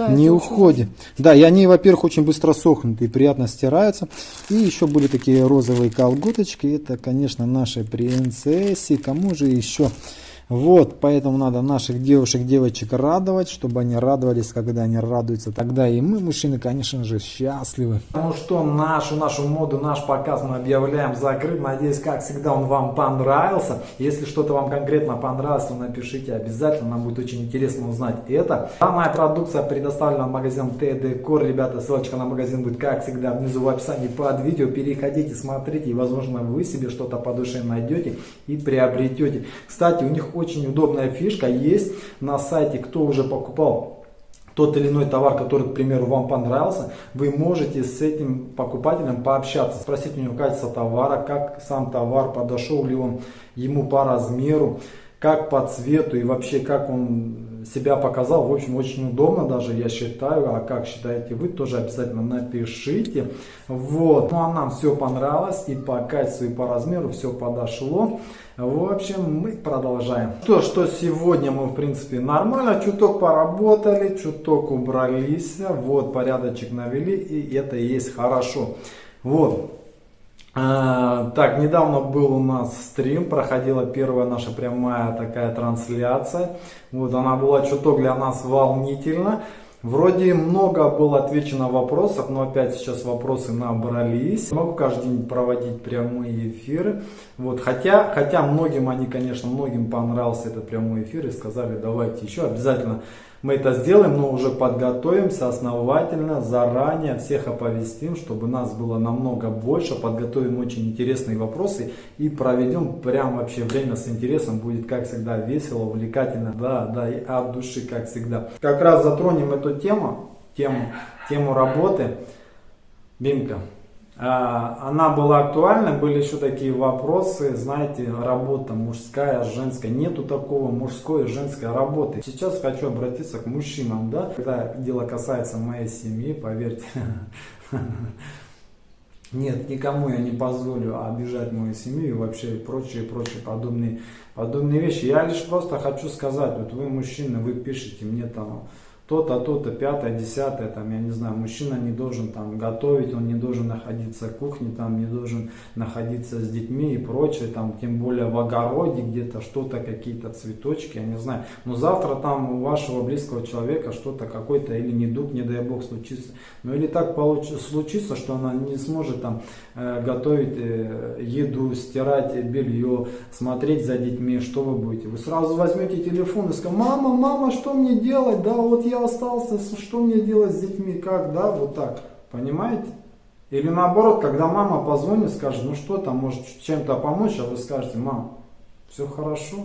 не уходит. Да, и они, во-первых, очень быстро сохнут и приятно стираются. И еще были такие розовые колготочки, это, конечно, нашей принцессе, кому же еще? Вот, поэтому надо наших девушек, девочек радовать, чтобы они радовались, когда они радуются. Тогда и мы, мужчины, конечно же, счастливы. Ну что, нашу моду, наш показ мы объявляем закрыт. Надеюсь, как всегда, он вам понравился. Если что-то вам конкретно понравилось, то напишите обязательно. Нам будет очень интересно узнать это. Данная продукция предоставлена магазином Т-Декор. Ребята, ссылочка на магазин будет, как всегда, внизу в описании под видео. Переходите, смотрите, и, возможно, вы себе что-то по душе найдете и приобретете. Кстати, у них очень удобная фишка есть на сайте. Кто уже покупал тот или иной товар, который, к примеру, вам понравился, вы можете с этим покупателем пообщаться, спросить у него качество товара, как сам товар, подошел ли он ему по размеру, как по цвету и вообще как он себя показал. В общем, очень удобно даже, я считаю. А как считаете вы, тоже обязательно напишите. Вот. Ну а нам все понравилось и по качеству, и по размеру все подошло. В общем, мы продолжаем. Что сегодня мы, в принципе, нормально, чуток поработали, чуток убрались, вот, порядочек навели, и это и есть хорошо. Вот. Так, недавно был у нас стрим, проходила первая наша прямая такая трансляция. Вот, она была чуток для нас волнительна. Вроде много было отвечено вопросов, но опять сейчас вопросы набрались. Могу каждый день проводить прямые эфиры. Вот, хотя многим понравился этот прямой эфир и сказали, давайте еще обязательно Мы это сделаем, но уже подготовимся основательно, заранее всех оповестим, чтобы нас было намного больше, подготовим очень интересные вопросы и проведем прям вообще время с интересом, будет как всегда весело, увлекательно, да, и от души, как всегда. Как раз затронем эту тему работы. Бимка. Она была актуальна, были еще такие вопросы, знаете, работа мужская, женская, нету такого мужской и женской работы. Сейчас хочу обратиться к мужчинам, да, когда дело касается моей семьи, поверьте, нет, никому я не позволю обижать мою семью и вообще прочие подобные вещи. Я лишь просто хочу сказать, вот вы мужчины, вы пишете мне там то-то, то-то, пятое, десятое, там, я не знаю, мужчина не должен там готовить, он не должен находиться в кухне, там, не должен находиться с детьми и прочее, там, тем более в огороде где-то что-то, какие-то цветочки, я не знаю. Но завтра там у вашего близкого человека что-то, какой-то или недуг, не дай бог, случится. Ну или так случится, что она не сможет там готовить еду, стирать белье, смотреть за детьми, что вы будете? Вы сразу возьмете телефон и скажете: мама, что мне делать, да, вот я остался, что мне делать с детьми, как, да, вот так, понимаете? Или наоборот, когда мама позвонит, скажет: ну что там, может чем-то помочь, а вы скажете: мам, все хорошо,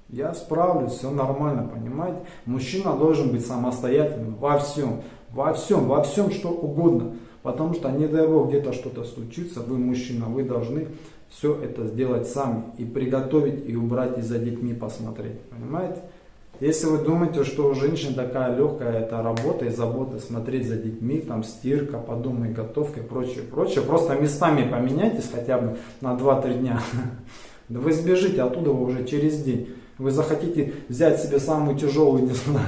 я справлюсь, все нормально, понимаете? Мужчина должен быть самостоятельным во всем, что угодно, потому что, не дай бог, где-то что-то случится, вы мужчина, вы должны все это сделать сами, и приготовить, и убрать, и за детьми посмотреть, понимаете? Если вы думаете, что у женщин такая легкая это работа и забота, смотреть за детьми, там стирка, по дому и готовка и прочее, просто местами поменяйтесь хотя бы на 2-3 дня. Да вы сбежите оттуда уже через день. Вы захотите взять себе самую тяжелую, не знаю,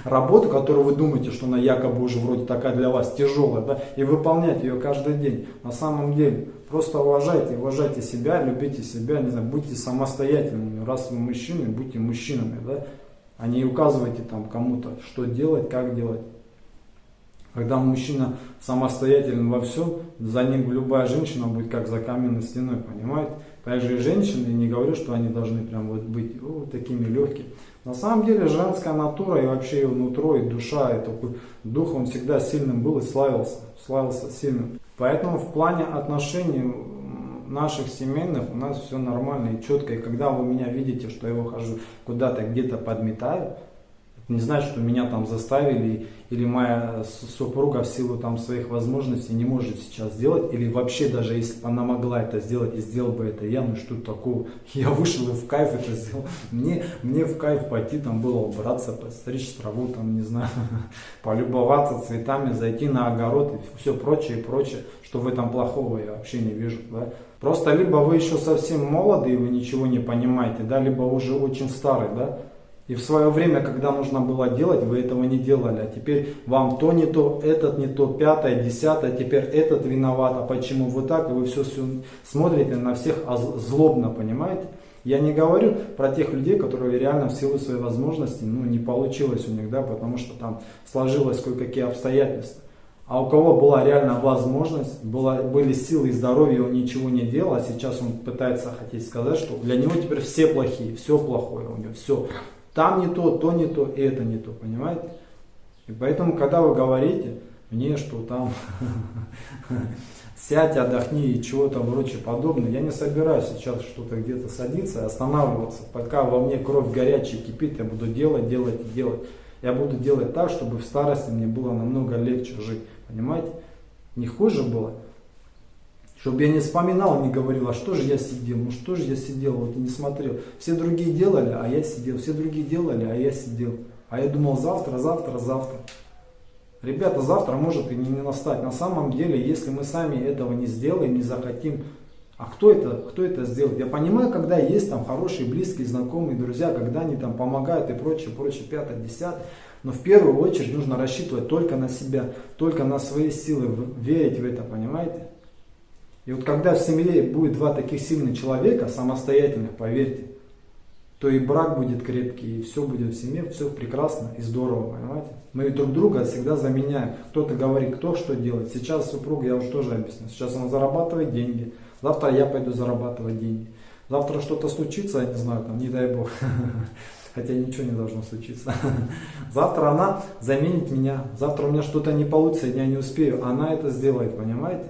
работу, которую вы думаете, что она якобы уже вроде такая для вас тяжелая, да, и выполнять ее каждый день. На самом деле, просто уважайте себя, любите себя, не знаю, будьте самостоятельными. Раз вы мужчины, будьте мужчинами, да. А не указывайте там кому-то, что делать, как делать. Когда мужчина самостоятельный во всем, за ним любая женщина будет как за каменной стеной, понимаете? Также и женщины, не говорю, что они должны прям вот быть такими легкими. На самом деле женская натура и вообще ее нутро, и душа, и такой дух, он всегда сильным был и славился сильным. Поэтому в плане отношений наших семейных у нас все нормально и четко. И когда вы меня видите, что я выхожу куда-то, где-то подметаю, это не значит, что меня там заставили, или моя супруга в силу там своих возможностей не может сейчас сделать, или вообще даже если бы она могла это сделать и сделал бы это я, ну что такого, я вышел и в кайф это сделал. Мне в кайф пойти там было убраться, подстричь траву, там не знаю, полюбоваться цветами, зайти на огород и все прочее, что в этом плохого я вообще не вижу, да. Просто либо вы еще совсем молоды и вы ничего не понимаете, да, либо уже очень старый, да. И в свое время, когда нужно было делать, вы этого не делали. А теперь вам то не то, этот не то, пятое, десятое, теперь этот виноват. А почему вы так? И вы все смотрите на всех злобно, понимаете? Я не говорю про тех людей, которые реально в силу своей возможности, не получилось у них, да, потому что там сложилось кое-какие обстоятельства. А у кого была реально возможность, были силы и здоровье, он ничего не делал, а сейчас он пытается хотеть сказать, что для него теперь все плохие, все плохое у него, все. Там не то не то, и это не то, понимаете? И поэтому, когда вы говорите мне, что там сядь, отдохни и чего-то прочее подобное, я не собираюсь сейчас что-то где-то садиться и останавливаться. Пока во мне кровь горячая кипит, я буду делать. Я буду делать так, чтобы в старости мне было намного легче жить, понимаете? Не хуже было. Чтобы я не вспоминал, не говорил, а что же я сидел, вот и не смотрел. Все другие делали, а я сидел, все другие делали, а я сидел. А я думал завтра. Ребята, завтра может и не настать. На самом деле, если мы сами этого не сделаем, не захотим, а кто это сделает? Я понимаю, когда есть там хорошие, близкие, знакомые, друзья, когда они там помогают и прочее, пятое, десятое. Но в первую очередь нужно рассчитывать только на себя, только на свои силы, верить в это, понимаете? И вот когда в семье будет два таких сильных человека, самостоятельных, поверьте, то и брак будет крепкий, и все будет в семье, все прекрасно и здорово, понимаете? Мы друг друга всегда заменяем. Кто-то говорит, кто что делает. Сейчас супруга, я уже тоже объясню, сейчас она зарабатывает деньги, завтра я пойду зарабатывать деньги. Завтра что-то случится, я не знаю, там, не дай бог, хотя ничего не должно случиться. Завтра она заменит меня, завтра у меня что-то не получится, я не успею, она это сделает, понимаете?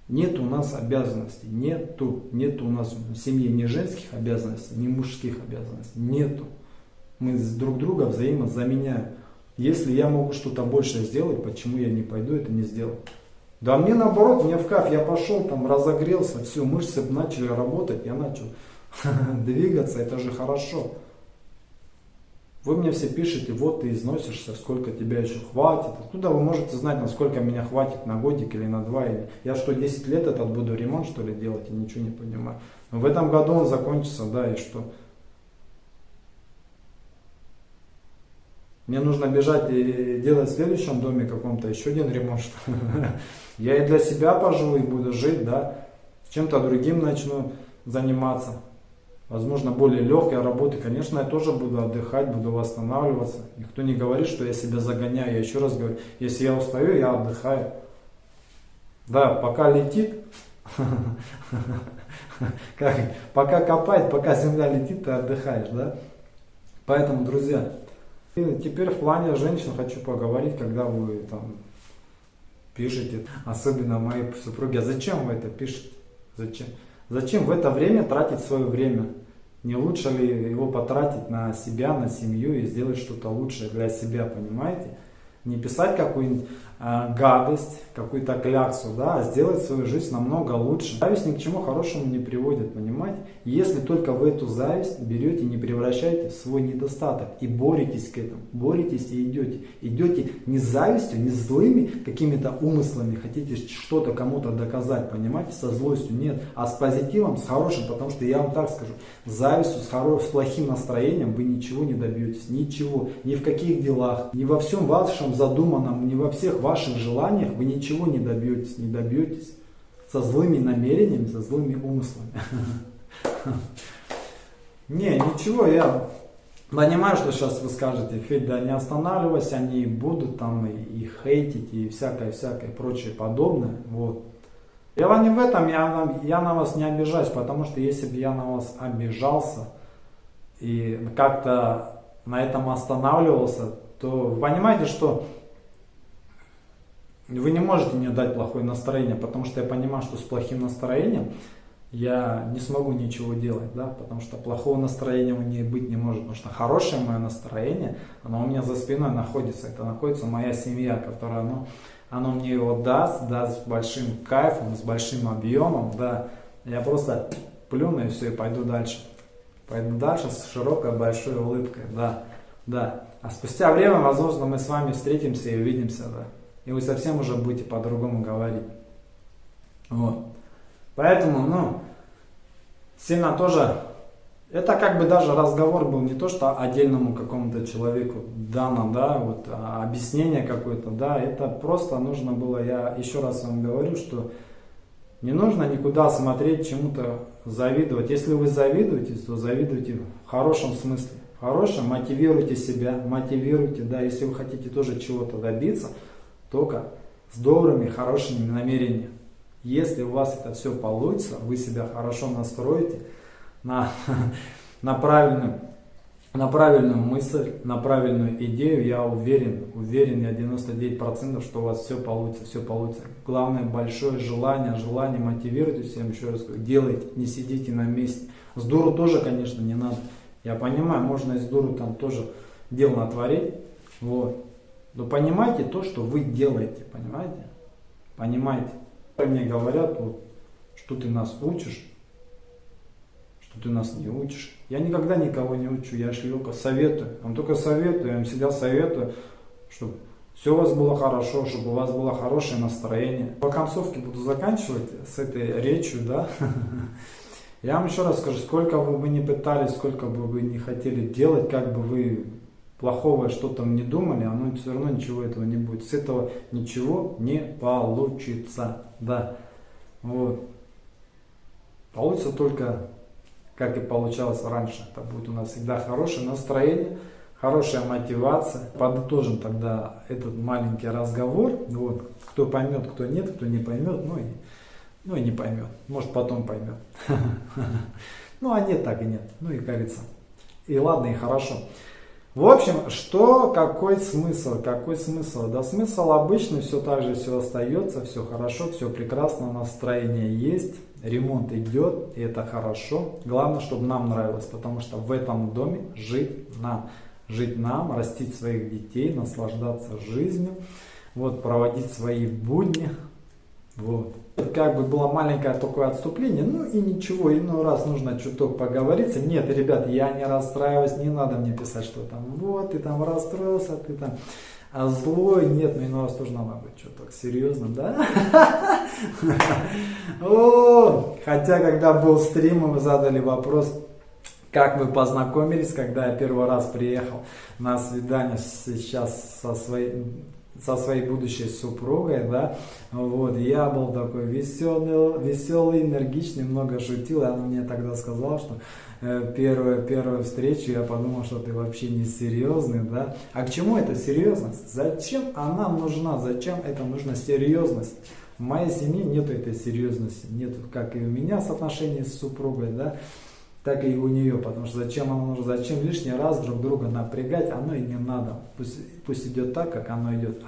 Нет у нас обязанностей, нету у нас в семье ни женских обязанностей, ни мужских обязанностей, нету. Мы друг друга взаимозаменяем. Если я могу что-то большее сделать, почему я не пойду это не сделаю? Да мне наоборот, мне в кайф, я пошел там, разогрелся, все, мышцы начали работать, я начал двигаться, это же хорошо. Вы мне все пишете, вот ты износишься, сколько тебя еще хватит. Откуда вы можете знать, насколько меня хватит, на годик или на 2? Или... Я что, 10 лет этот буду ремонт что ли делать? Я ничего не понимаю. Но в этом году он закончится, да, и что? Мне нужно бежать и делать в следующем доме каком-то еще один ремонт. Что? Я и для себя поживу и буду жить, да. Чем-то другим начну заниматься. Возможно, более легкой работы. Конечно, я тоже буду отдыхать, буду восстанавливаться. Никто не говорит, что я себя загоняю. Я еще раз говорю, если я устаю, я отдыхаю. Да, пока летит, пока копает, пока земля летит, ты отдыхаешь, да. Поэтому, друзья, теперь в плане женщин хочу поговорить, когда вы там пишете, особенно мои супруги, а зачем вы это пишете? Зачем? Зачем в это время тратить свое время? Не лучше ли его потратить на себя, на семью и сделать что-то лучшее для себя, понимаете? Не писать какую-нибудь гадость, какую-то кляксу, да, а сделать свою жизнь намного лучше. Зависть ни к чему хорошему не приводит, понимаете? Если только вы эту зависть берете, не превращаете в свой недостаток и боретесь к этому, боретесь и идете. Идете не с завистью, не с злыми какими-то умыслами, хотите что-то кому-то доказать, понимаете, со злостью, нет, а с позитивом, с хорошим, потому что я вам так скажу, с завистью, с плохим настроением вы ничего не добьетесь, ничего, ни в каких делах, ни во всем вашем задуманном, ни во всех ваших желаниях вы ничего не добьетесь со злыми намерениями, со злыми умыслами. Не, ничего, я понимаю, что сейчас вы скажете, Федь, да не останавливайся, они будут там и хейтить, и всякое прочее подобное, вот. Дело не в этом, я на вас не обижаюсь, потому что если бы я на вас обижался и как-то на этом останавливался, то вы понимаете, что вы не можете мне дать плохое настроение, потому что я понимаю, что с плохим настроением я не смогу ничего делать, да, потому что плохого настроения у меня быть не может, потому что хорошее мое настроение, оно у меня за спиной находится, это находится моя семья, которая, оно мне его даст с большим кайфом, с большим объемом, да, я просто плюну и все, и пойду дальше с широкой большой улыбкой, да. А спустя время, возможно, мы с вами встретимся и увидимся, да. И вы совсем уже будете по-другому говорить. Вот. Поэтому, сильно тоже, это как бы даже разговор был не то, что отдельному какому-то человеку дано, да, вот, объяснение какое-то, да, это просто нужно было, я еще раз вам говорю, что не нужно никуда смотреть, чему-то завидовать. Если вы завидуете, то завидуйте в хорошем смысле. В хорошем мотивируйте себя, мотивируйте, да, если вы хотите тоже чего-то добиться, только с добрыми, хорошими намерениями. Если у вас это все получится, вы себя хорошо настроите на правильную мысль, на правильную идею, я уверен, я 99%, что у вас все получится. Главное, большое желание мотивируйтесь, я еще раз говорю, делайте, не сидите на месте. С дуру тоже, конечно, не надо. Я понимаю, можно из дуру там тоже дел натворить, вот. Но понимайте то, что вы делаете, понимаете? Понимаете. Мне говорят, вот, что ты нас учишь, что ты нас не учишь. Я никогда никого не учу, я только советую. Я вам только советую, я вам всегда советую, чтобы все у вас было хорошо, чтобы у вас было хорошее настроение. По концовке буду заканчивать с этой речью, да. Я вам еще раз скажу, сколько бы вы ни пытались, сколько бы вы не хотели делать, как бы вы плохого что-то не думали, оно все равно ничего этого не будет. С этого ничего не получится, да. Вот. Получится только, как и получалось раньше. Это будет у нас всегда хорошее настроение, хорошая мотивация. Подытожим тогда этот маленький разговор. Вот. Кто поймет, кто нет, кто не поймет, ну и не поймет. Может, потом поймет. Ну, а нет, так и нет. Ну и, как говорится, и ладно, и хорошо. В общем, какой смысл? Какой смысл? Да смысл обычный, все так же, все остается, все хорошо, все прекрасно, настроение есть, ремонт идет, и это хорошо. Главное, чтобы нам нравилось, потому что в этом доме жить нам, растить своих детей, наслаждаться жизнью, вот, проводить свои будни. Вот. Как бы было маленькое такое отступление, ну и ничего, иной раз нужно чуток поговориться. Нет, ребят, я не расстраиваюсь, не надо мне писать, что там, вот, ты там расстроился, ты там злой. Нет, ну иной раз тоже надо быть чуток серьезным, да? Хотя, когда был стрим, вы задали вопрос, как вы познакомились, когда я первый раз приехал на свидание сейчас со своей будущей супругой, да, вот, я был такой веселый, энергичный, много шутил, и она мне тогда сказала, что первую встречу я подумал, что ты вообще не серьезный, да, а к чему эта серьезность, зачем она нужна, зачем это нужна серьезность? В моей семье нету этой серьезности, нету, как и у меня с отношениями с супругой, да, так и у нее, потому что зачем оно нужно, зачем лишний раз друг друга напрягать, оно и не надо. Пусть идет так, как оно идет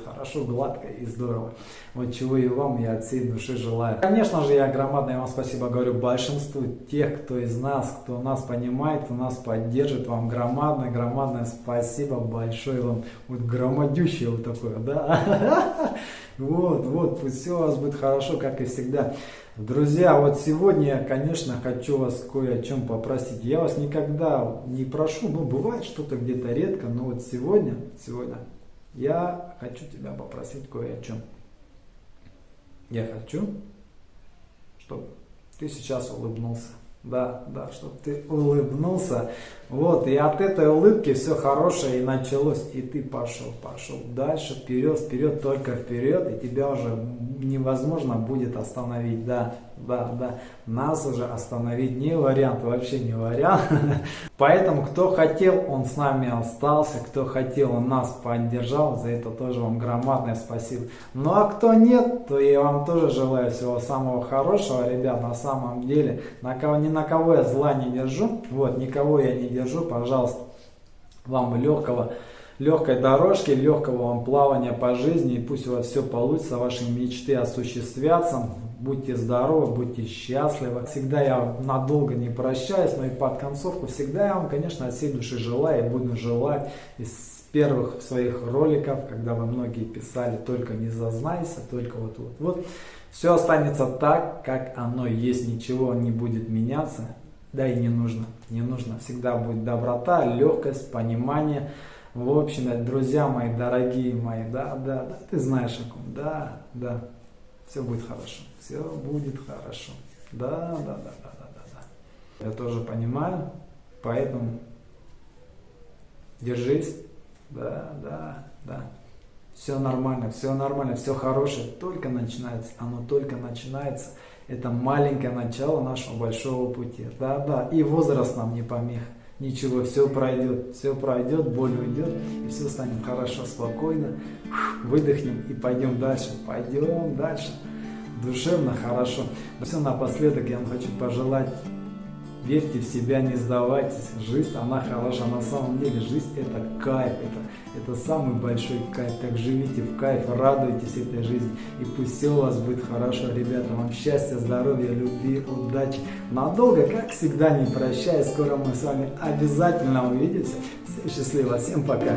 хорошо, гладко и здорово. Вот чего и вам я от всей души желаю. Конечно же, я громадное вам спасибо говорю большинству тех, кто из нас, кто нас понимает, кто нас поддержит. Вам громадное спасибо большое вам. Вот громадющее вот такое, да? Вот, пусть все у вас будет хорошо, как и всегда. Друзья, вот сегодня я, конечно, хочу вас кое о чем попросить. Я вас никогда не прошу, ну бывает что-то где-то редко, но вот сегодня я хочу тебя попросить кое о чем. Я хочу, чтобы ты сейчас улыбнулся. Да, чтобы ты улыбнулся. Вот, и от этой улыбки все хорошее и началось. И ты пошел дальше, вперед, только вперед. И тебя уже невозможно будет остановить. Да. Нас уже остановить не вариант, вообще не вариант. Поэтому, кто хотел, он с нами остался. Кто хотел, он нас поддержал. За это тоже вам громадное спасибо. Ну а кто нет, то я вам тоже желаю всего самого хорошего, ребят. На самом деле, ни на кого я зла не держу. Вот, никого я не держу. Пожалуйста, вам легкой дорожки, легкого вам плавания по жизни. И пусть у вас все получится, ваши мечты осуществятся. Будьте здоровы, будьте счастливы. Всегда я надолго не прощаюсь, но и под концовку всегда я вам, конечно, от всей души желаю и буду желать. Из первых своих роликов, когда вы многие писали, только не зазнайся, только вот. Все останется так, как оно есть, ничего не будет меняться. Да и не нужно. Всегда будет доброта, легкость, понимание. В общем, друзья мои, дорогие мои, да, ты знаешь о ком, да. Все будет хорошо. Да. Я тоже понимаю, поэтому держись. Да. Все нормально, все хорошее только начинается. Оно только начинается. Это маленькое начало нашего большого пути. Да. И возраст нам не помеха. Ничего, все пройдет, боль уйдет, и все станет хорошо, спокойно. Выдохнем и пойдем дальше. Душевно, хорошо. Все, напоследок я вам хочу пожелать. Верьте в себя, не сдавайтесь. Жизнь, она хороша. На самом деле, жизнь это кайф. Это самый большой кайф. Так живите в кайф, радуйтесь этой жизни. И пусть все у вас будет хорошо. Ребята, вам счастья, здоровья, любви, удачи. Надолго, как всегда, не прощаясь. Скоро мы с вами обязательно увидимся. Всем счастливо, всем пока.